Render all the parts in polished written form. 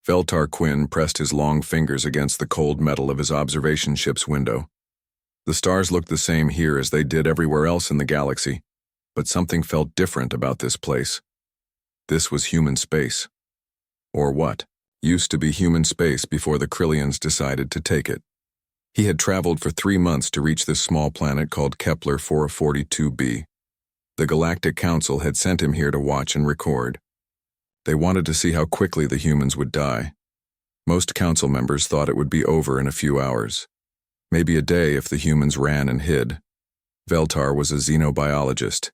Veltar Quinn pressed his long fingers against the cold metal of his observation ship's window. The stars looked the same here as they did everywhere else in the galaxy, but something felt different about this place. This was human space. Or what used to be human space before the Krillians decided to take it. He had traveled for 3 months to reach this small planet called Kepler 442b. The Galactic Council had sent him here to watch and record. They wanted to see how quickly the humans would die. Most council members thought it would be over in a few hours. Maybe a day if the humans ran and hid. Veltar was a xenobiologist.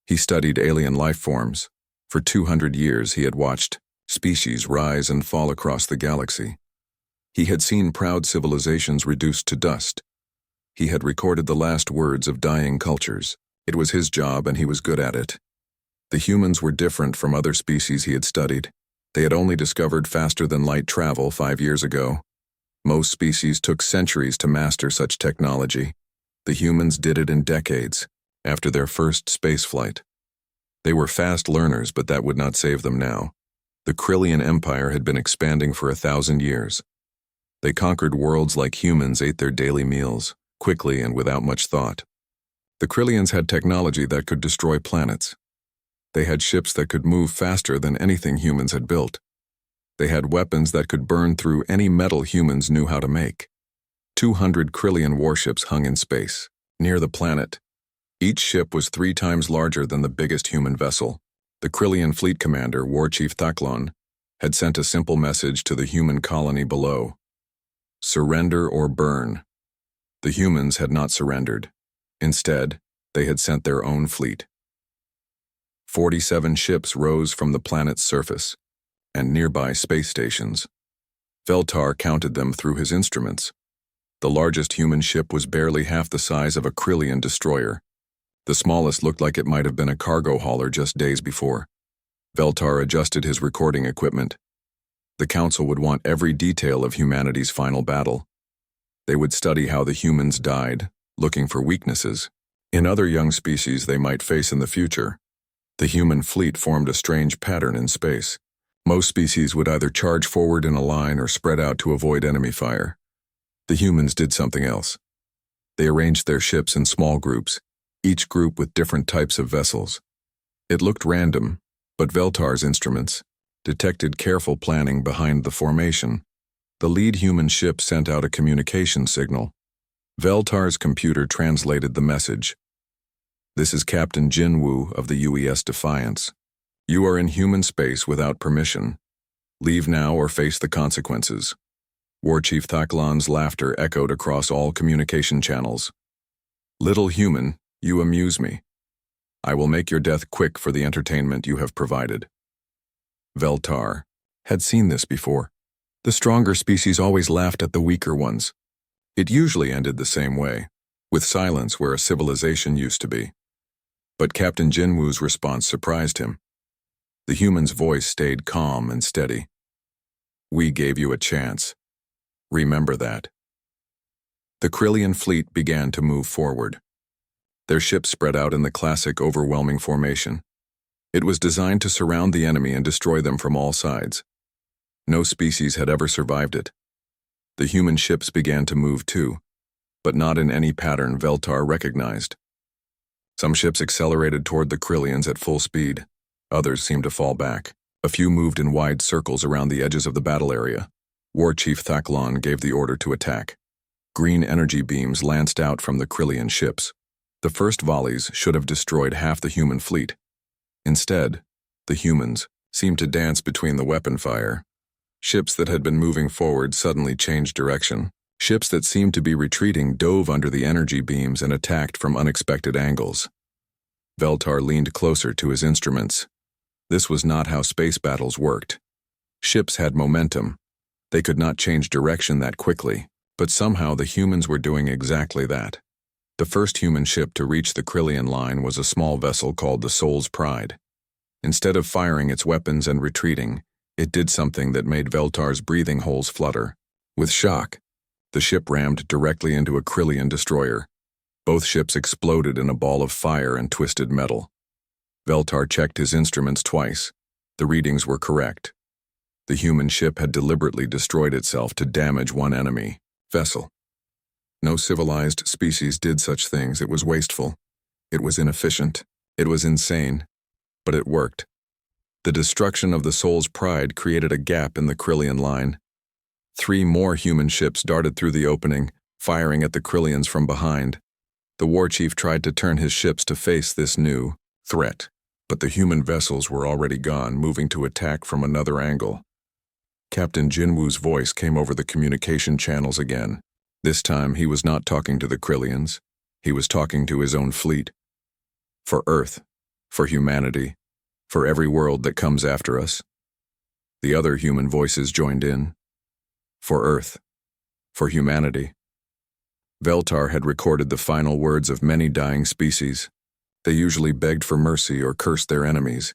He studied alien life forms. For 200 years he had watched species rise and fall across the galaxy. He had seen proud civilizations reduced to dust. He had recorded the last words of dying cultures. It was his job and he was good at it. The humans were different from other species he had studied. They had only discovered faster-than-light travel 5 years ago. Most species took centuries to master such technology. The humans did it in decades, after their first spaceflight. They were fast learners, but that would not save them now. The Krillian Empire had been expanding for 1,000 years. They conquered worlds like humans ate their daily meals, quickly and without much thought. The Krillians had technology that could destroy planets. They had ships that could move faster than anything humans had built. They had weapons that could burn through any metal humans knew how to make. 200 Krillian warships hung in space, near the planet. Each ship was 3 times larger than the biggest human vessel. The Krillian fleet commander, War Chief Thaklon, had sent a simple message to the human colony below. Surrender or burn. The humans had not surrendered. Instead, they had sent their own fleet. 47 ships rose from the planet's surface, and nearby space stations. Veltar counted them through his instruments. The largest human ship was barely half the size of a Krillian destroyer. The smallest looked like it might have been a cargo hauler just days before. Veltar adjusted his recording equipment. The Council would want every detail of humanity's final battle. They would study how the humans died, looking for weaknesses in other young species they might face in the future. The human fleet formed a strange pattern in space. Most species would either charge forward in a line or spread out to avoid enemy fire. The humans did something else. They arranged their ships in small groups, each group with different types of vessels. It looked random, but Veltar's instruments detected careful planning behind the formation. The lead human ship sent out a communication signal. Veltar's computer translated the message. This is Captain Jinwoo of the UES Defiance. You are in human space without permission. Leave now or face the consequences. War Chief Thaklon's laughter echoed across all communication channels. Little human, you amuse me. I will make your death quick for the entertainment you have provided. Veltar had seen this before. The stronger species always laughed at the weaker ones. It usually ended the same way, with silence where a civilization used to be. But Captain Jinwoo's response surprised him. The human's voice stayed calm and steady. We gave you a chance. Remember that. The Krillian fleet began to move forward. Their ships spread out in the classic overwhelming formation. It was designed to surround the enemy and destroy them from all sides. No species had ever survived it. The human ships began to move too, but not in any pattern Veltar recognized. Some ships accelerated toward the Krillians at full speed. Others seemed to fall back. A few moved in wide circles around the edges of the battle area. War Chief Thaklon gave the order to attack. Green energy beams lanced out from the Krillian ships. The first volleys should have destroyed half the human fleet. Instead, the humans seemed to dance between the weapon fire. Ships that had been moving forward suddenly changed direction. Ships that seemed to be retreating dove under the energy beams and attacked from unexpected angles. Veltar leaned closer to his instruments. This was not how space battles worked. Ships had momentum. They could not change direction that quickly, but somehow the humans were doing exactly that. The first human ship to reach the Krillian line was a small vessel called the Soul's Pride. Instead of firing its weapons and retreating, it did something that made Veltar's breathing holes flutter. With shock, the ship rammed directly into a Krillian destroyer. Both ships exploded in a ball of fire and twisted metal. Veltar checked his instruments twice. The readings were correct. The human ship had deliberately destroyed itself to damage one enemy vessel. No civilized species did such things. It was wasteful. It was inefficient. It was insane. But it worked. The destruction of the Soul's Pride created a gap in the Krillian line. 3 more human ships darted through the opening, firing at the Krillians from behind. The war chief tried to turn his ships to face this new threat, but the human vessels were already gone, moving to attack from another angle. Captain Jinwoo's voice came over the communication channels again. This time he was not talking to the Krillians. He was talking to his own fleet. For Earth, for humanity, for every world that comes after us. The other human voices joined in. For Earth, for humanity. Veltar had recorded the final words of many dying species. They usually begged for mercy or cursed their enemies.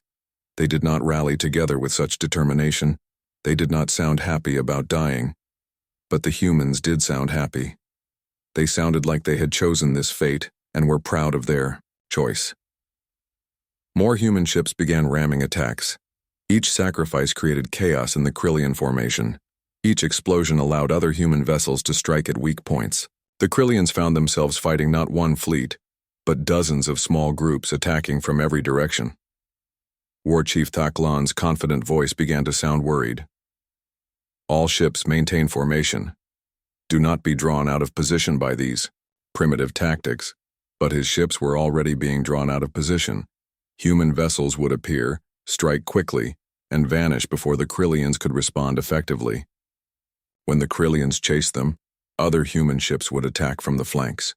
They did not rally together with such determination. They did not sound happy about dying. But the humans did sound happy. They sounded like they had chosen this fate and were proud of their choice. More human ships began ramming attacks. Each sacrifice created chaos in the Krillian formation. Each explosion allowed other human vessels to strike at weak points. The Krillians found themselves fighting not one fleet, but dozens of small groups attacking from every direction. War Chief Thaklan's confident voice began to sound worried. All ships maintain formation. Do not be drawn out of position by these primitive tactics. But his ships were already being drawn out of position. Human vessels would appear, strike quickly, and vanish before the Krillians could respond effectively. When the Krillians chased them, other human ships would attack from the flanks.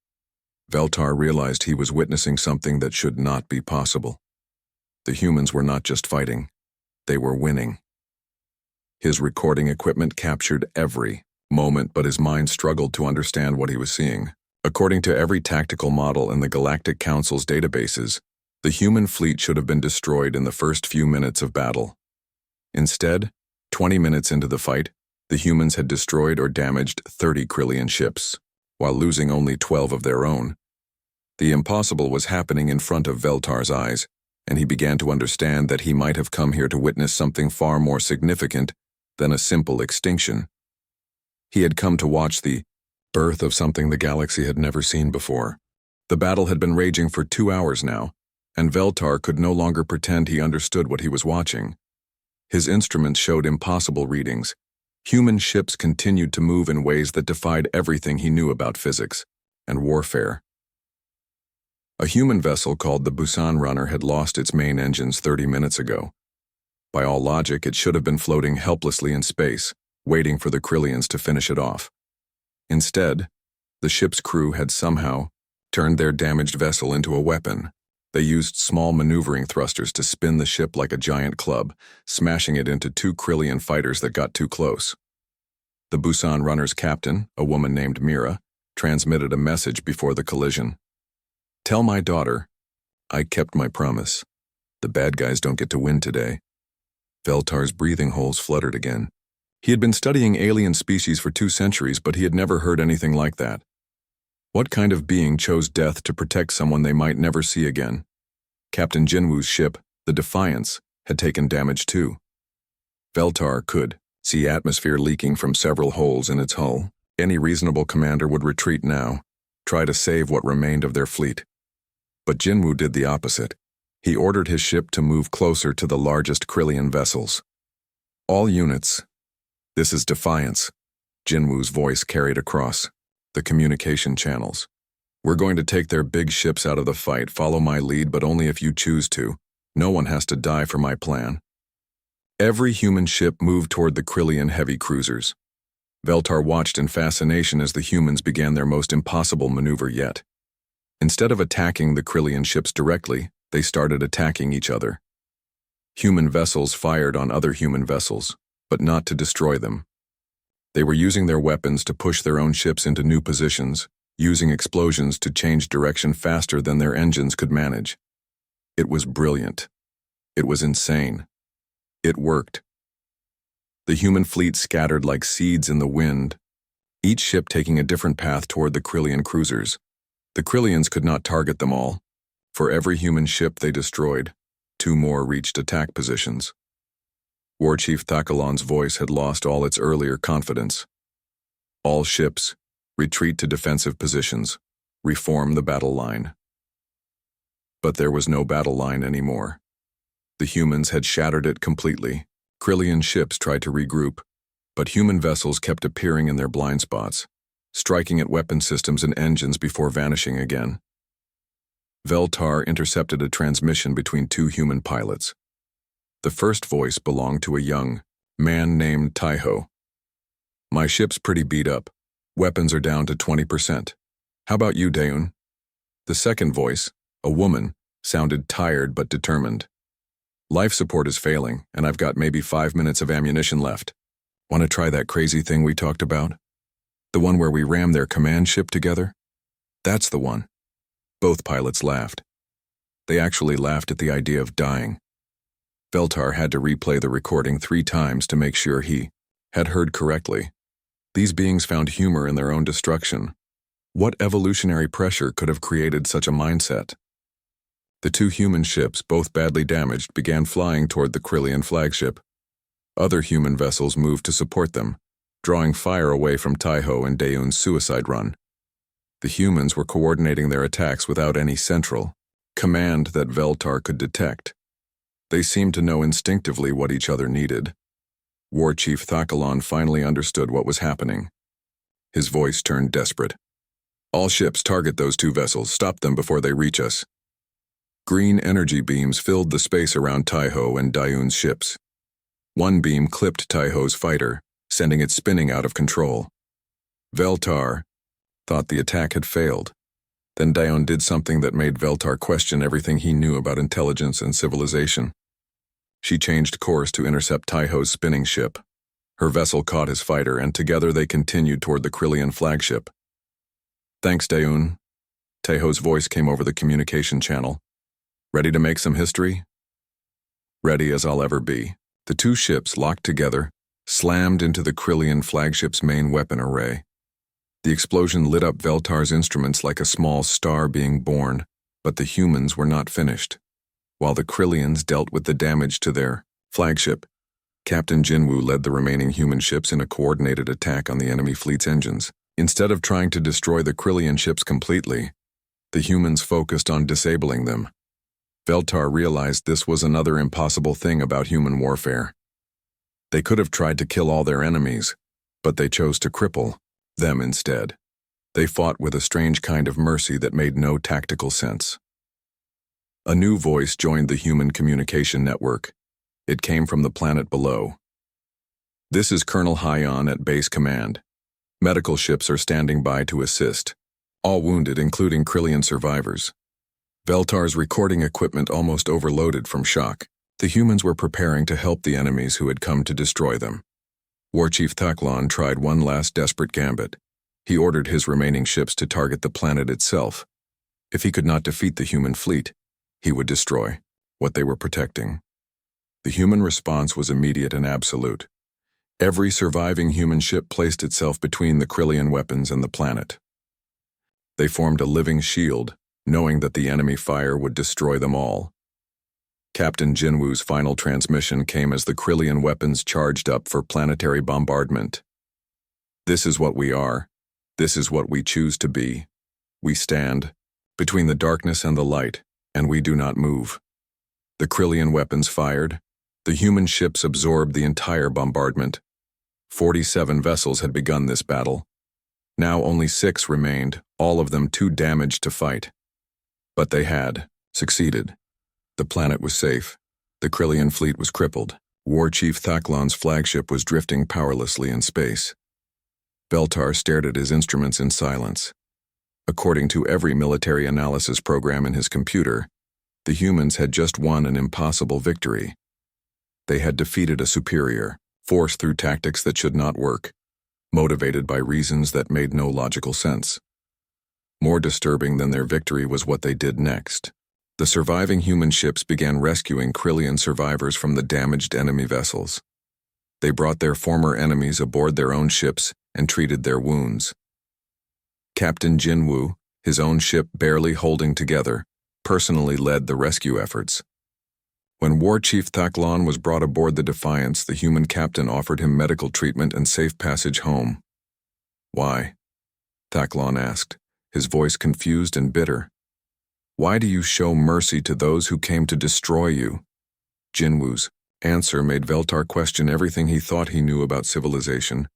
Veltar realized he was witnessing something that should not be possible. The humans were not just fighting, they were winning. His recording equipment captured every moment, but his mind struggled to understand what he was seeing. According to every tactical model in the Galactic Council's databases, the human fleet should have been destroyed in the first few minutes of battle. Instead, 20 minutes into the fight, the humans had destroyed or damaged 30 Krillian ships, while losing only 12 of their own. The impossible was happening in front of Veltar's eyes, and he began to understand that he might have come here to witness something far more significant than a simple extinction. He had come to watch the birth of something the galaxy had never seen before. The battle had been raging for 2 hours now, and Veltar could no longer pretend he understood what he was watching. His instruments showed impossible readings. Human ships continued to move in ways that defied everything he knew about physics and warfare. A human vessel called the Busan Runner had lost its main engines 30 minutes ago. By all logic, it should have been floating helplessly in space, waiting for the Krillians to finish it off. Instead, the ship's crew had somehow turned their damaged vessel into a weapon. They used small maneuvering thrusters to spin the ship like a giant club, smashing it into 2 Krillian fighters that got too close. The Busan Runner's captain, a woman named Mira, transmitted a message before the collision. "Tell my daughter, I kept my promise. The bad guys don't get to win today." Veltar's breathing holes fluttered again. He had been studying alien species for 2 centuries, but he had never heard anything like that. What kind of being chose death to protect someone they might never see again? Captain Jinwoo's ship, the Defiance, had taken damage too. Veltar could see atmosphere leaking from several holes in its hull. Any reasonable commander would retreat now, try to save what remained of their fleet. But Jinwoo did the opposite. He ordered his ship to move closer to the largest Krillian vessels. "All units, this is Defiance," Jinwoo's voice carried across the communication channels. "We're going to take their big ships out of the fight. Follow my lead, but only if you choose to. No one has to die for my plan." Every human ship moved toward the Krillian heavy cruisers. Veltar watched in fascination as the humans began their most impossible maneuver yet. Instead of attacking the Krillian ships directly, they started attacking each other. Human vessels fired on other human vessels, but not to destroy them. They were using their weapons to push their own ships into new positions, using explosions to change direction faster than their engines could manage. It was brilliant. It was insane. It worked. The human fleet scattered like seeds in the wind, each ship taking a different path toward the Krillian cruisers. The Krillians could not target them all. For every human ship they destroyed, 2 more reached attack positions. War Chief Thakalon's voice had lost all its earlier confidence. All ships, retreat to defensive positions, reform the battle line. But there was no battle line anymore. The humans had shattered it completely. Krillian ships tried to regroup, but human vessels kept appearing in their blind spots, striking at weapon systems and engines before vanishing again. Veltar intercepted a transmission between two human pilots. The first voice belonged to a young man named Taiho. "My ship's pretty beat up. Weapons are down to 20%. How about you, Daeun?" The second voice, a woman, sounded tired but determined. "Life support is failing, and I've got maybe 5 minutes of ammunition left. Want to try that crazy thing we talked about? The one where we ram their command ship together?" "That's the one." Both pilots laughed. They actually laughed at the idea of dying. Veltar had to replay the recording 3 times to make sure he had heard correctly. These beings found humor in their own destruction. What evolutionary pressure could have created such a mindset? The 2 human ships, both badly damaged, began flying toward the Krillian flagship. Other human vessels moved to support them, drawing fire away from Taiho and Daeun's suicide run. The humans were coordinating their attacks without any central command that Veltar could detect. They seemed to know instinctively what each other needed. War Chief Thakalon finally understood what was happening. His voice turned desperate. "All ships, target those 2 vessels. Stop them before they reach us." Green energy beams filled the space around Taiho and Daeun's ships. One beam clipped Taiho's fighter, sending it spinning out of control. Veltar thought the attack had failed. Then Daeun did something that made Veltar question everything he knew about intelligence and civilization. She changed course to intercept Taiho's spinning ship. Her vessel caught his fighter, and together they continued toward the Krillian flagship. "Thanks, Daeun." Taiho's voice came over the communication channel. "Ready to make some history?" "Ready as I'll ever be." The 2 ships, locked together, slammed into the Krillian flagship's main weapon array. The explosion lit up Veltar's instruments like a small star being born, but the humans were not finished. While the Krillians dealt with the damage to their flagship, Captain Jinwoo led the remaining human ships in a coordinated attack on the enemy fleet's engines. Instead of trying to destroy the Krillian ships completely, the humans focused on disabling them. Veltar realized this was another impossible thing about human warfare. They could have tried to kill all their enemies, but they chose to cripple them instead. They fought with a strange kind of mercy that made no tactical sense. A new voice joined the human communication network. It came from the planet below. "This is Colonel Hyon at Base Command. Medical ships are standing by to assist. All wounded, including Krillian survivors." Veltar's recording equipment almost overloaded from shock. The humans were preparing to help the enemies who had come to destroy them. War Chief Thakalon tried one last desperate gambit. He ordered his remaining ships to target the planet itself. If he could not defeat the human fleet, he would destroy what they were protecting. The human response was immediate and absolute. Every surviving human ship placed itself between the Krillian weapons and the planet. They formed a living shield, knowing that the enemy fire would destroy them all. Captain Jinwoo's final transmission came as the Krillian weapons charged up for planetary bombardment. "This is what we are. This is what we choose to be. We stand between the darkness and the light, and we do not move." The Krillian weapons fired. The human ships absorbed the entire bombardment. 47 vessels had begun this battle. Now only 6 remained, all of them too damaged to fight. But they had succeeded. The planet was safe. The Krillian fleet was crippled. War Chief Thakalon's flagship was drifting powerlessly in space. Veltar stared at his instruments in silence. According to every military analysis program in his computer, the humans had just won an impossible victory. They had defeated a superior, forced through tactics that should not work, motivated by reasons that made no logical sense. More disturbing than their victory was what they did next. The surviving human ships began rescuing Krillian survivors from the damaged enemy vessels. They brought their former enemies aboard their own ships and treated their wounds. Captain Jinwoo, his own ship barely holding together, personally led the rescue efforts. When War Chief Thaklon was brought aboard the Defiance, the human captain offered him medical treatment and safe passage home. "Why?" Thaklon asked, his voice confused and bitter. "Why do you show mercy to those who came to destroy you?" Jinwoo's answer made Veltar question everything he thought he knew about civilization.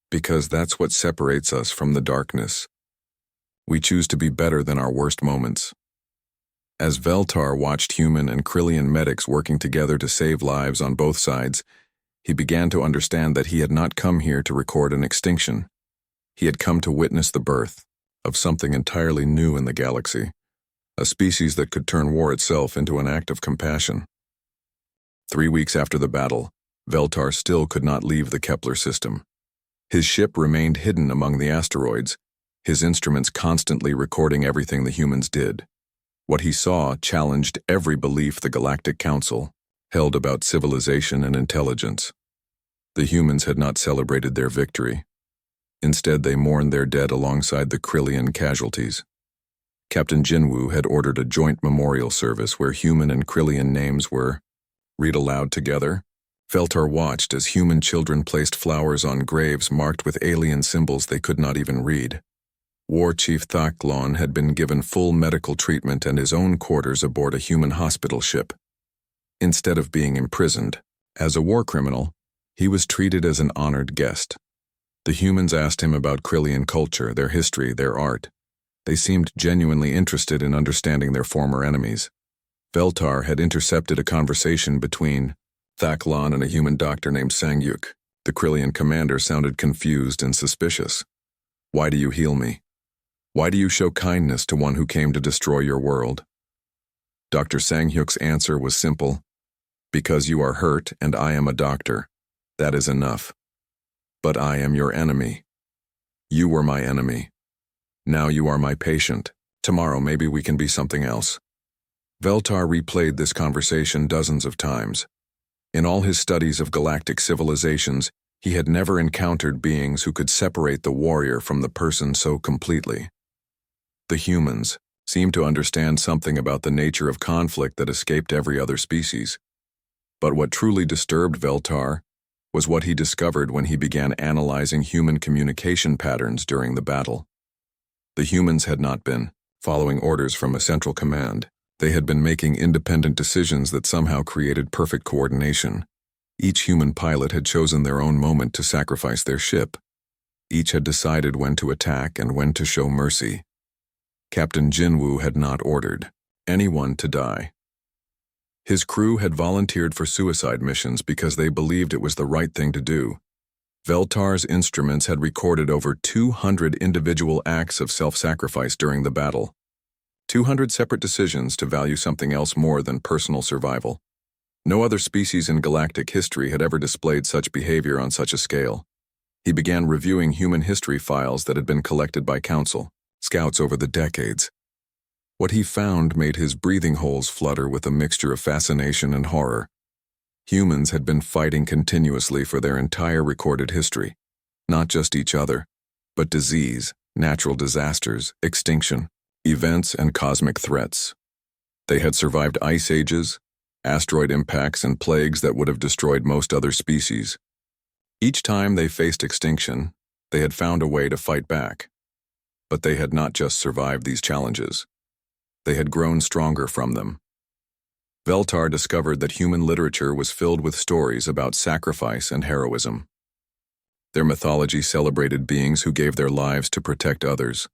"Because that's what separates us from the darkness. We choose to be better than our worst moments." As Veltar watched human and Krillian medics working together to save lives on both sides, he began to understand that he had not come here to record an extinction. He had come to witness the birth of something entirely new in the galaxy, a species that could turn war itself into an act of compassion. 3 weeks after the battle, Veltar still could not leave the Kepler system. His ship remained hidden among the asteroids, his instruments constantly recording everything the humans did. What he saw challenged every belief the Galactic Council held about civilization and intelligence. The humans had not celebrated their victory. Instead, they mourned their dead alongside the Krillian casualties. Captain Jinwoo had ordered a joint memorial service where human and Krillian names were read aloud together. Veltar watched as human children placed flowers on graves marked with alien symbols they could not even read. War Chief Thaklon had been given full medical treatment and his own quarters aboard a human hospital ship. Instead of being imprisoned as a war criminal, he was treated as an honored guest. The humans asked him about Krillian culture, their history, their art. They seemed genuinely interested in understanding their former enemies. Veltar had intercepted a conversation between Thaklon and a human doctor named Sangyuk. The Krillian commander sounded confused and suspicious. "Why do you heal me? Why do you show kindness to one who came to destroy your world?" Dr. Sangyuk's answer was simple. "Because you are hurt and I am a doctor. That is enough. But I am your enemy. You were my enemy. Now you are my patient. Tomorrow maybe we can be something else." Veltar replayed this conversation dozens of times. In all his studies of galactic civilizations, he had never encountered beings who could separate the warrior from the person so completely. The humans seemed to understand something about the nature of conflict that escaped every other species. But what truly disturbed Veltar was what he discovered when he began analyzing human communication patterns during the battle. The humans had not been following orders from a central command. They had been making independent decisions that somehow created perfect coordination. Each human pilot had chosen their own moment to sacrifice their ship. Each had decided when to attack and when to show mercy. Captain Jinwoo had not ordered anyone to die. His crew had volunteered for suicide missions because they believed it was the right thing to do. Veltar's instruments had recorded over 200 individual acts of self-sacrifice during the battle. 200 separate decisions to value something else more than personal survival. No other species in galactic history had ever displayed such behavior on such a scale. He began reviewing human history files that had been collected by Council scouts over the decades. What he found made his breathing holes flutter with a mixture of fascination and horror. Humans had been fighting continuously for their entire recorded history, not just each other, but disease, natural disasters, extinction, events, and cosmic threats. They had survived ice ages, asteroid impacts, and plagues that would have destroyed most other species. Each time they faced extinction, they had found a way to fight back. But they had not just survived these challenges. They had grown stronger from them. Veltar discovered that human literature was filled with stories about sacrifice and heroism. Their mythology celebrated beings who gave their lives to protect others.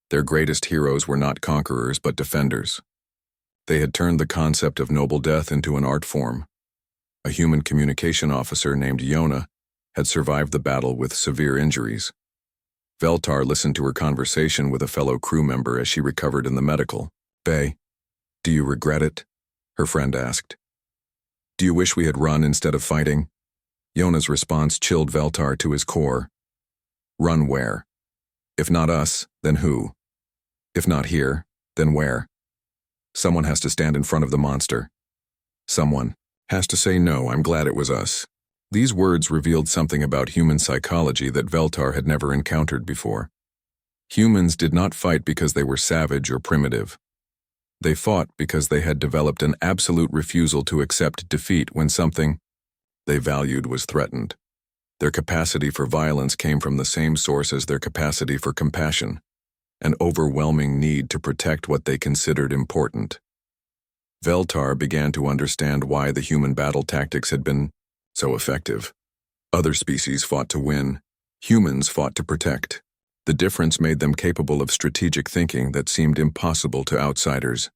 Their greatest heroes were not conquerors but defenders. They had turned the concept of noble death into an art form. A human communication officer named Yona had survived the battle with severe injuries. Veltar listened to her conversation with a fellow crew member as she recovered in the medical bay. "Do you regret it?" her friend asked. "Do you wish we had run instead of fighting?" Yona's response chilled Veltar to his core. Run where? If not us, then who? If not here, then where? Someone has to stand in front of the monster. Someone has to say, "No, I'm glad it was us." These words revealed something about human psychology that Veltar had never encountered before. Humans did not fight because they were savage or primitive. They fought because they had developed an absolute refusal to accept defeat when something they valued was threatened. Their capacity for violence came from the same source as their capacity for compassion, an overwhelming need to protect what they considered important. Veltar began to understand why the human battle tactics had been so effective. Other species fought to win, humans fought to protect. The difference made them capable of strategic thinking that seemed impossible to outsiders.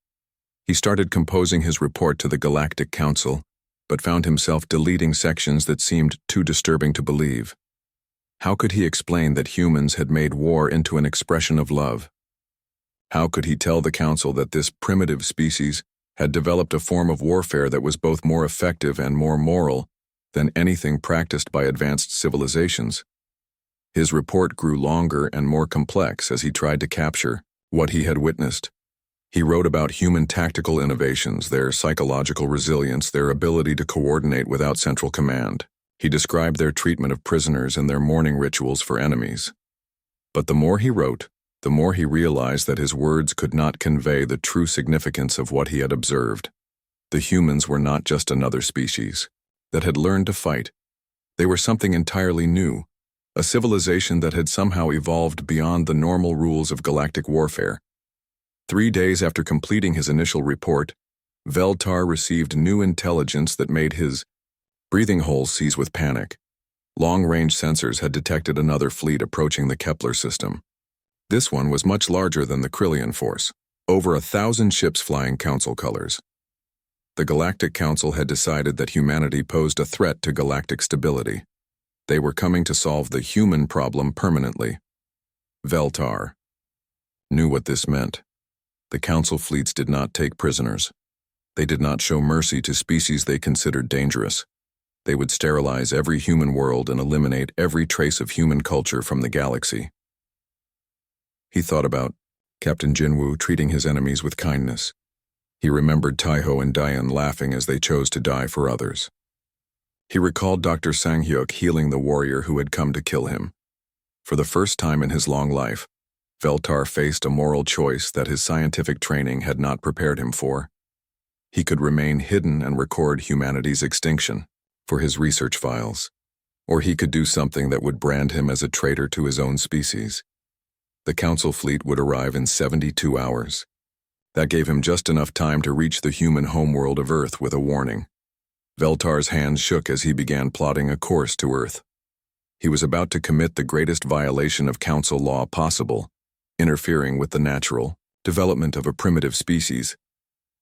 He started composing his report to the Galactic Council, but found himself deleting sections that seemed too disturbing to believe. How could he explain that humans had made war into an expression of love? How could he tell the Council that this primitive species had developed a form of warfare that was both more effective and more moral than anything practiced by advanced civilizations? His report grew longer and more complex as he tried to capture what he had witnessed. He wrote about human tactical innovations, their psychological resilience, their ability to coordinate without central command. He described their treatment of prisoners and their mourning rituals for enemies. But the more he wrote, the more he realized that his words could not convey the true significance of what he had observed. The humans were not just another species that had learned to fight. They were something entirely new, a civilization that had somehow evolved beyond the normal rules of galactic warfare. 3 days after completing his initial report, Veltar received new intelligence that made his breathing holes seize with panic. Long-range sensors had detected another fleet approaching the Kepler system. This one was much larger than the Krillian force, over 1,000 ships flying Council colors. The Galactic Council had decided that humanity posed a threat to galactic stability. They were coming to solve the human problem permanently. Veltar knew what this meant. The Council fleets did not take prisoners. They did not show mercy to species they considered dangerous. They would sterilize every human world and eliminate every trace of human culture from the galaxy. He thought about Captain Jinwoo treating his enemies with kindness. He remembered Taiho and Diane laughing as they chose to die for others. He recalled Dr. Sanghyuk healing the warrior who had come to kill him. For the first time in his long life, Veltar faced a moral choice that his scientific training had not prepared him for. He could remain hidden and record humanity's extinction for his research files, or he could do something that would brand him as a traitor to his own species. The Council fleet would arrive in 72 hours. That gave him just enough time to reach the human homeworld of Earth with a warning. Veltar's hands shook as he began plotting a course to Earth. He was about to commit the greatest violation of Council law possible, interfering with the natural development of a primitive species.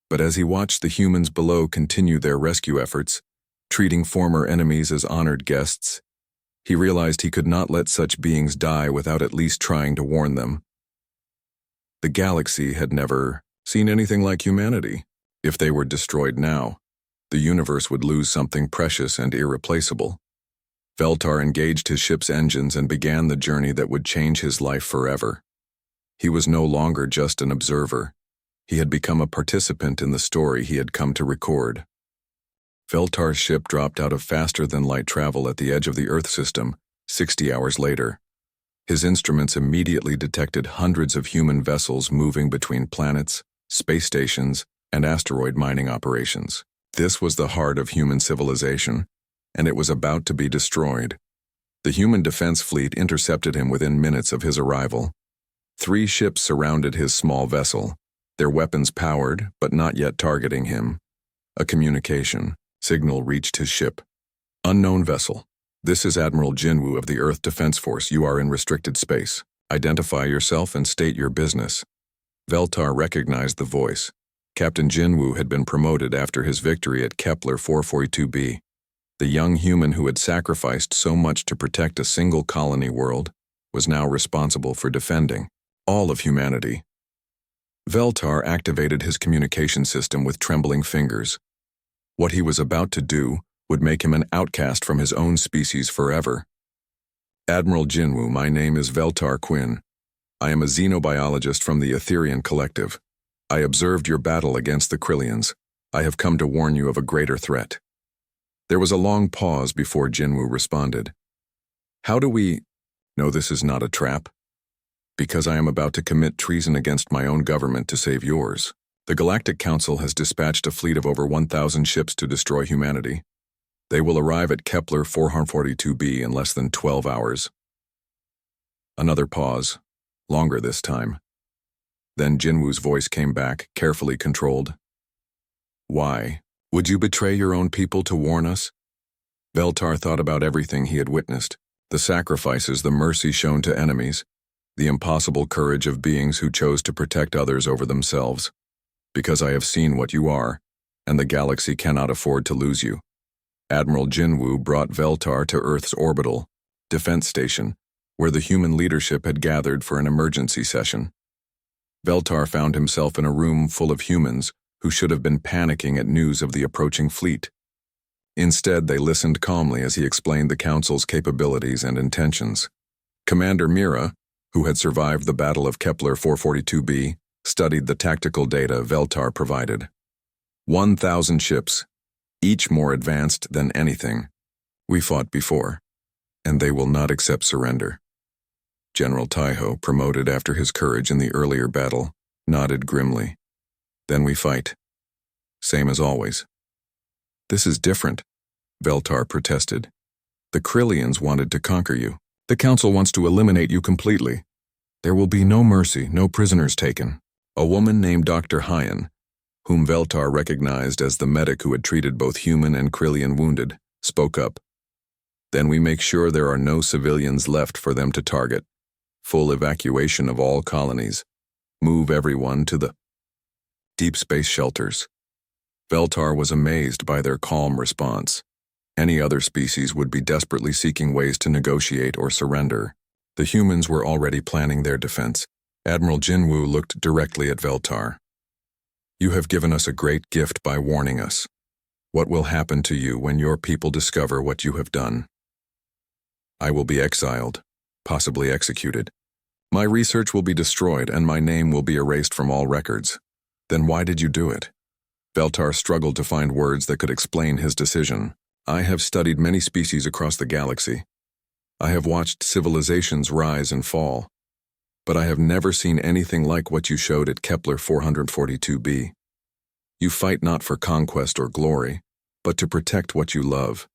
But as he watched the humans below continue their rescue efforts, treating former enemies as honored guests, he realized he could not let such beings die without at least trying to warn them. The galaxy had never seen anything like humanity. If they were destroyed now, the universe would lose something precious and irreplaceable. Veltar engaged his ship's engines and began the journey that would change his life forever. He was no longer just an observer. He had become a participant in the story he had come to record. Veltar's ship dropped out of faster-than-light travel at the edge of the Earth system 60 hours later. His instruments immediately detected hundreds of human vessels moving between planets, space stations, and asteroid mining operations. This was the heart of human civilization, and it was about to be destroyed. The human defense fleet intercepted him within minutes of his arrival. 3 ships surrounded his small vessel, their weapons powered but not yet targeting him. A communication signal reached his ship. Unknown vessel. This is Admiral Jinwoo of the Earth Defense Force. You are in restricted space. Identify yourself and state your business. Veltar recognized the voice. Captain Jinwoo had been promoted after his victory at Kepler 442b. The young human who had sacrificed so much to protect a single colony world was now responsible for defending all of humanity. Veltar activated his communication system with trembling fingers. What he was about to do would make him an outcast from his own species forever. Admiral Jinwoo, my name is Veltar Quinn. I am a xenobiologist from the Etherian Collective. I observed your battle against the Krillians. I have come to warn you of a greater threat. There was a long pause before Jinwoo responded. How do we know this is not a trap? Because I am about to commit treason against my own government to save yours. The Galactic Council has dispatched a fleet of over 1,000 ships to destroy humanity. They will arrive at Kepler 442b in less than 12 hours. Another pause, longer this time. Then Jinwoo's voice came back, carefully controlled. Why? Would you betray your own people to warn us? Veltar thought about everything he had witnessed, the sacrifices, the mercy shown to enemies, the impossible courage of beings who chose to protect others over themselves. Because I have seen what you are, and the galaxy cannot afford to lose you. Admiral Jinwoo brought Veltar to Earth's orbital defense station, where the human leadership had gathered for an emergency session. Veltar found himself in a room full of humans who should have been panicking at news of the approaching fleet. Instead, they listened calmly as he explained the Council's capabilities and intentions. Commander Mira, who had survived the Battle of Kepler 442b, studied the tactical data Veltar provided. 1,000 ships, each more advanced than anything we fought before, and they will not accept surrender. General Taiho, promoted after his courage in the earlier battle, nodded grimly. Then we fight. Same as always. This is different, Veltar protested. The Krillians wanted to conquer you. The Council wants to eliminate you completely. There will be no mercy, no prisoners taken. A woman named Dr. Hyan, whom Veltar recognized as the medic who had treated both human and Krillian wounded, spoke up. Then we make sure there are no civilians left for them to target. Full evacuation of all colonies. Move everyone to the deep space shelters. Veltar was amazed by their calm response. Any other species would be desperately seeking ways to negotiate or surrender. The humans were already planning their defense. Admiral Jinwoo looked directly at Veltar. You have given us a great gift by warning us. What will happen to you when your people discover what you have done? I will be exiled, possibly executed. My research will be destroyed and my name will be erased from all records. Then why did you do it? Veltar struggled to find words that could explain his decision. I have studied many species across the galaxy. I have watched civilizations rise and fall. But I have never seen anything like what you showed at Kepler 442b. You fight not for conquest or glory, but to protect what you love.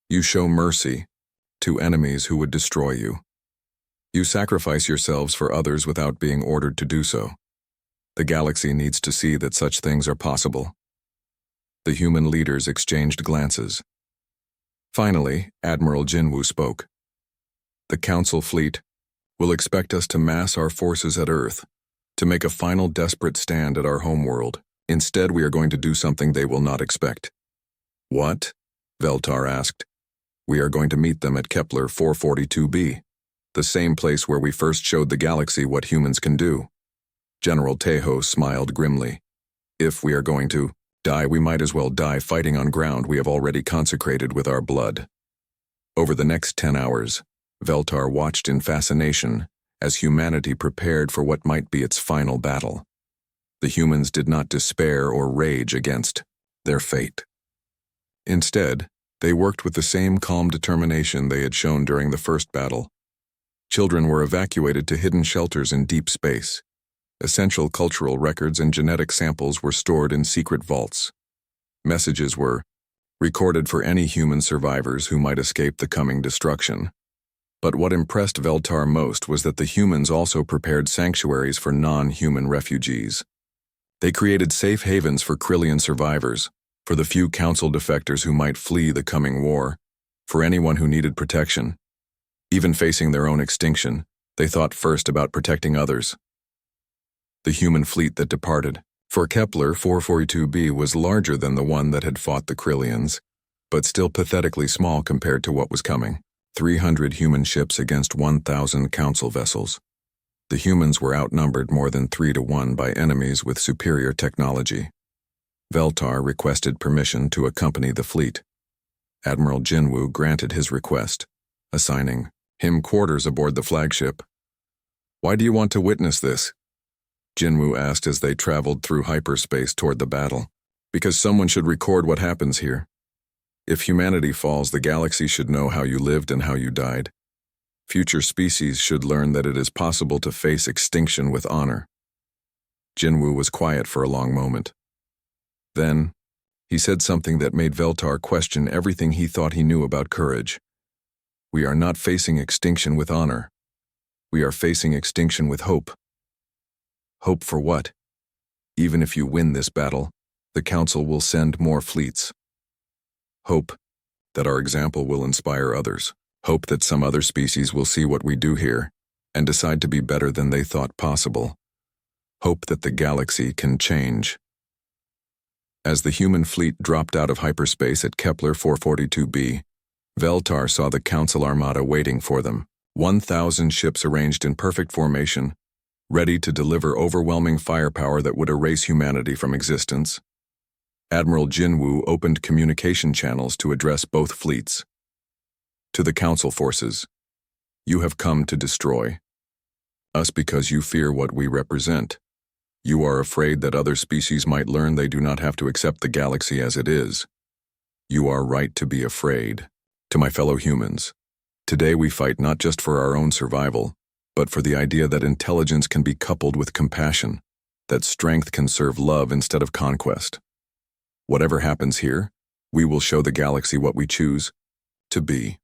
You show mercy to enemies who would destroy you. You sacrifice yourselves for others without being ordered to do so. The galaxy needs to see that such things are possible. The human leaders exchanged glances. Finally, Admiral Jinwoo spoke. The Council fleet will expect us to mass our forces at Earth, to make a final desperate stand at our homeworld. Instead, we are going to do something they will not expect. What? Veltar asked. We are going to meet them at Kepler 442b, the same place where we first showed the galaxy what humans can do. General Taiho smiled grimly. If we are going to die, we might as well die fighting on ground we have already consecrated with our blood. Over the next 10 hours, Veltar watched in fascination as humanity prepared for what might be its final battle. The humans did not despair or rage against their fate. Instead, they worked with the same calm determination they had shown during the first battle. Children were evacuated to hidden shelters in deep space. Essential cultural records and genetic samples were stored in secret vaults. Messages were recorded for any human survivors who might escape the coming destruction. But what impressed Veltar most was that the humans also prepared sanctuaries for non-human refugees. They created safe havens for Krillian survivors, for the few Council defectors who might flee the coming war, for anyone who needed protection. Even facing their own extinction, they thought first about protecting others. The human fleet that departed for Kepler 442b was larger than the one that had fought the Krillians, but still pathetically small compared to what was coming. 300 human ships against 1,000 Council vessels. The humans were outnumbered more than 3-1 by enemies with superior technology. Veltar requested permission to accompany the fleet. Admiral Jinwoo granted his request, assigning him quarters aboard the flagship. Why do you want to witness this? Jinwoo asked as they traveled through hyperspace toward the battle. Because someone should record what happens here. If humanity falls, the galaxy should know how you lived and how you died. Future species should learn that it is possible to face extinction with honor. Jinwoo was quiet for a long moment. Then, he said something that made Veltar question everything he thought he knew about courage. We are not facing extinction with honor. We are facing extinction with hope. Hope for what? Even if you win this battle, the Council will send more fleets. Hope that our example will inspire others. Hope that some other species will see what we do here and decide to be better than they thought possible. Hope that the galaxy can change. As the human fleet dropped out of hyperspace at Kepler 442b, Veltar saw the Council Armada waiting for them. 1,000 ships arranged in perfect formation, ready to deliver overwhelming firepower that would erase humanity from existence. Admiral Jinwoo opened communication channels to address both fleets. To the Council forces, you have come to destroy us because you fear what we represent. You are afraid that other species might learn they do not have to accept the galaxy as it is. You are right to be afraid. To my fellow humans, today we fight not just for our own survival, but for the idea that intelligence can be coupled with compassion, that strength can serve love instead of conquest. Whatever happens here, we will show the galaxy what we choose to be.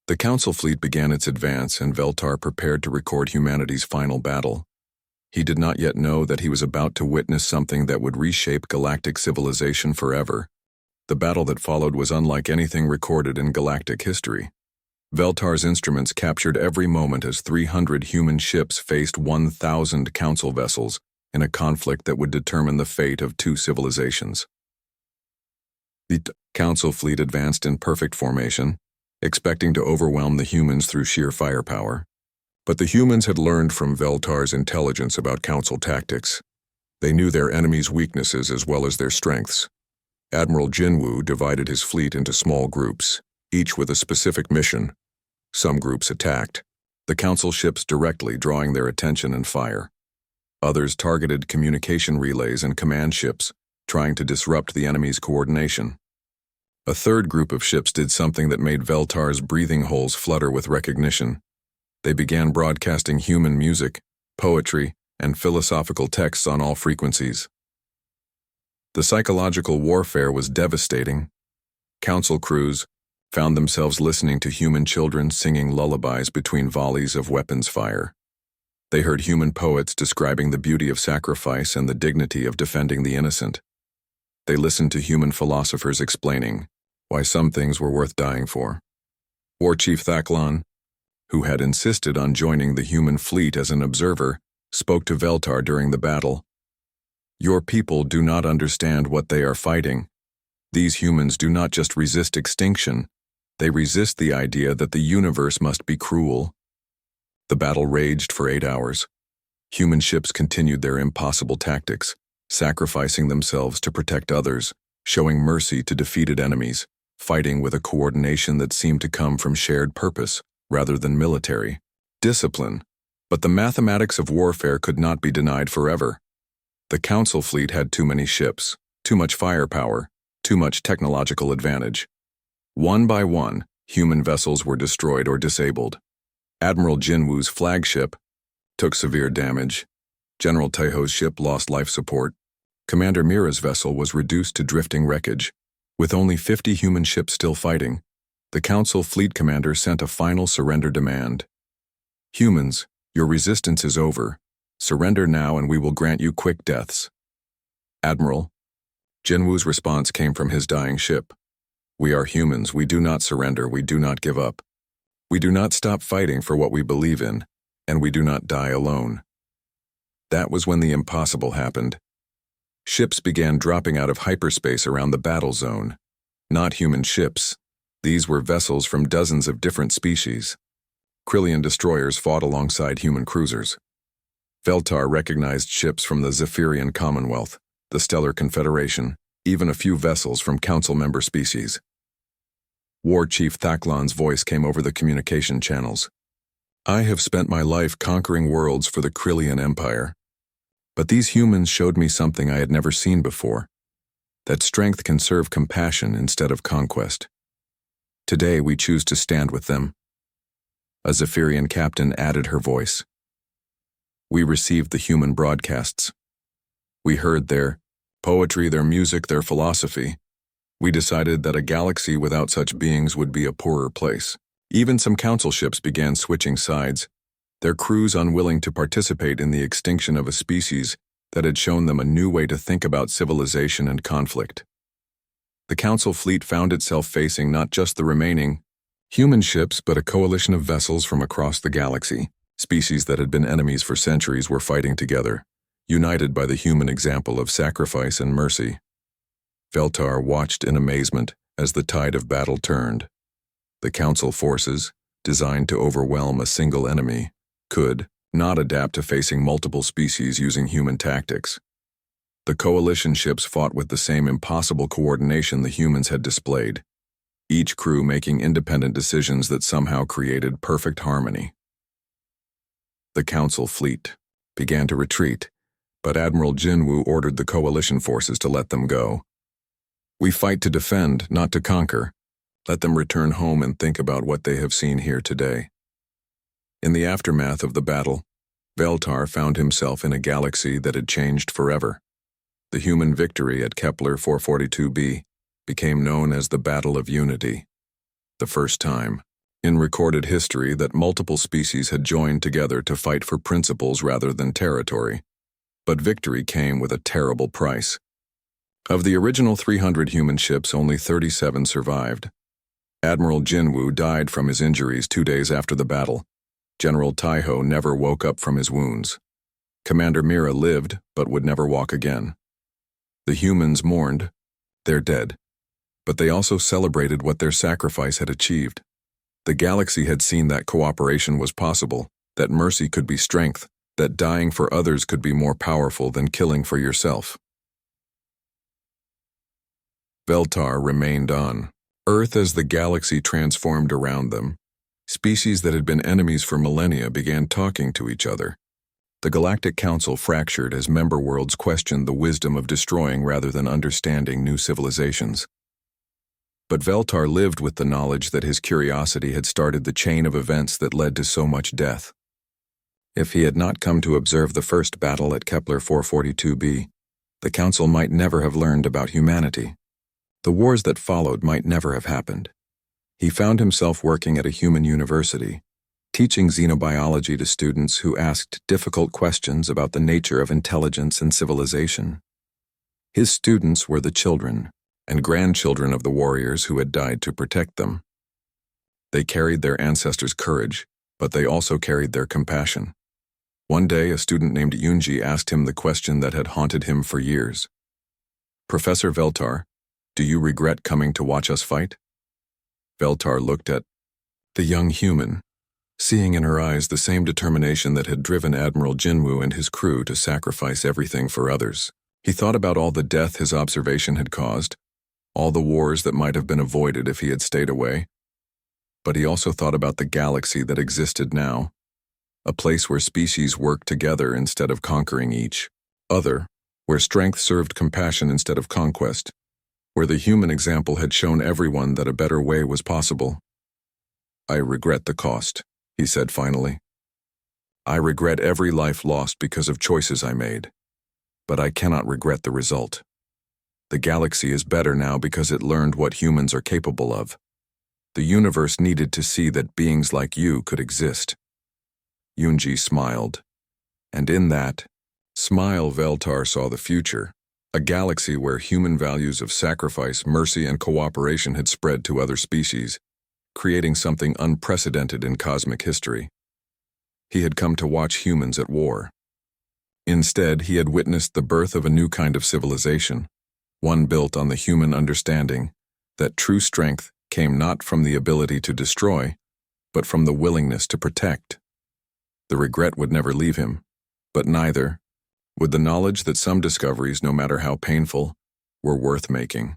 The Council fleet began its advance, and Veltar prepared to record humanity's final battle. He did not yet know that he was about to witness something that would reshape galactic civilization forever. The battle that followed was unlike anything recorded in galactic history. Veltar's instruments captured every moment as 300 human ships faced 1,000 Council vessels in a conflict that would determine the fate of two civilizations. The Council fleet advanced in perfect formation, expecting to overwhelm the humans through sheer firepower. But the humans had learned from Veltar's intelligence about Council tactics. They knew their enemies' weaknesses as well as their strengths. Admiral Jinwoo divided his fleet into small groups, each with a specific mission. Some groups attacked, the Council ships directly drawing their attention and fire. Others targeted communication relays and command ships, trying to disrupt the enemy's coordination. A third group of ships did something that made Veltar's breathing holes flutter with recognition. They began broadcasting human music, poetry, and philosophical texts on all frequencies. The psychological warfare was devastating. Council crews found themselves listening to human children singing lullabies between volleys of weapons fire. They heard human poets describing the beauty of sacrifice and the dignity of defending the innocent. They listened to human philosophers explaining why some things were worth dying for. War Chief Thaklan, who had insisted on joining the human fleet as an observer, spoke to Veltar during the battle. Your people do not understand what they are fighting. These humans do not just resist extinction, they resist the idea that the universe must be cruel. The battle raged for 8 hours. Human ships continued their impossible tactics, sacrificing themselves to protect others, showing mercy to defeated enemies, fighting with a coordination that seemed to come from shared purpose rather than military discipline. But the mathematics of warfare could not be denied forever. The Council fleet had too many ships, too much firepower, too much technological advantage. One by one, human vessels were destroyed or disabled. Admiral Jinwoo's flagship took severe damage. General Taeho's ship lost life support. Commander Mira's vessel was reduced to drifting wreckage. With only 50 human ships still fighting, the Council fleet commander sent a final surrender demand. Humans, your resistance is over. Surrender now and we will grant you quick deaths. Admiral, Jinwoo's response came from his dying ship. We are humans, we do not surrender, we do not give up. We do not stop fighting for what we believe in, and we do not die alone. That was when the impossible happened. Ships began dropping out of hyperspace around the battle zone. Not human ships. These were vessels from dozens of different species. Krillian destroyers fought alongside human cruisers. Veltar recognized ships from the Zephyrian Commonwealth, the Stellar Confederation, even a few vessels from Council member species. War Chief Thaklan's voice came over the communication channels. I have spent my life conquering worlds for the Krillian Empire. But these humans showed me something I had never seen before, that strength can serve compassion instead of conquest. Today we choose to stand with them. A Zephyrian captain added her voice. We received the human broadcasts. We heard their poetry, their music, their philosophy. We decided that a galaxy without such beings would be a poorer place. Even some council ships began switching sides, their crews unwilling to participate in the extinction of a species that had shown them a new way to think about civilization and conflict. The council fleet found itself facing not just the remaining human ships, but a coalition of vessels from across the galaxy. Species that had been enemies for centuries were fighting together, united by the human example of sacrifice and mercy. Veltar watched in amazement as the tide of battle turned. The council forces, designed to overwhelm a single enemy, could not adapt to facing multiple species using human tactics. The coalition ships fought with the same impossible coordination the humans had displayed, each crew making independent decisions that somehow created perfect harmony. The council fleet began to retreat, but Admiral Jinwu ordered the coalition forces to let them go. "We fight to defend, not to conquer. Let them return home and think about what they have seen here today." In the aftermath of the battle, Veltar found himself in a galaxy that had changed forever. The human victory at Kepler 442b became known as the Battle of Unity, the first time in recorded history that multiple species had joined together to fight for principles rather than territory. But victory came with a terrible price. Of the original 300 human ships, only 37 survived. Admiral Jinwu died from his injuries 2 days after the battle. General Taiho never woke up from his wounds. Commander Mira lived, but would never walk again. The humans mourned, they're dead. But they also celebrated what their sacrifice had achieved. The galaxy had seen that cooperation was possible, that mercy could be strength, that dying for others could be more powerful than killing for yourself. Veltar remained on Earth as the galaxy transformed around them. Species that had been enemies for millennia began talking to each other. The Galactic Council fractured as member worlds questioned the wisdom of destroying rather than understanding new civilizations. But Veltar lived with the knowledge that his curiosity had started the chain of events that led to so much death. If he had not come to observe the first battle at Kepler 442b, the Council might never have learned about humanity. The wars that followed might never have happened. He found himself working at a human university, teaching xenobiology to students who asked difficult questions about the nature of intelligence and civilization. His students were the children and grandchildren of the warriors who had died to protect them. They carried their ancestors' courage, but they also carried their compassion. One day, a student named Yunji asked him the question that had haunted him for years. "Professor Veltar, do you regret coming to watch us fight?" Veltar looked at the young human, seeing in her eyes the same determination that had driven Admiral Jinwu and his crew to sacrifice everything for others. He thought about all the death his observation had caused, all the wars that might have been avoided if he had stayed away. But he also thought about the galaxy that existed now, a place where species worked together instead of conquering each other, where strength served compassion instead of conquest, where the human example had shown everyone that a better way was possible. "I regret the cost," he said finally. "I regret every life lost because of choices I made, but I cannot regret the result. The galaxy is better now because it learned what humans are capable of. The universe needed to see that beings like you could exist." Yunji smiled, and in that smile Veltar saw the future, a galaxy where human values of sacrifice, mercy, and cooperation had spread to other species, creating something unprecedented in cosmic history. He had come to watch humans at war. Instead, he had witnessed the birth of a new kind of civilization, one built on the human understanding that true strength came not from the ability to destroy, but from the willingness to protect. The regret would never leave him, but neither would the knowledge that some discoveries, no matter how painful, were worth making.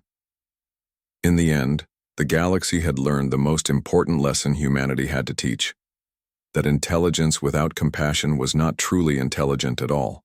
In the end, the galaxy had learned the most important lesson humanity had to teach, that intelligence without compassion was not truly intelligent at all.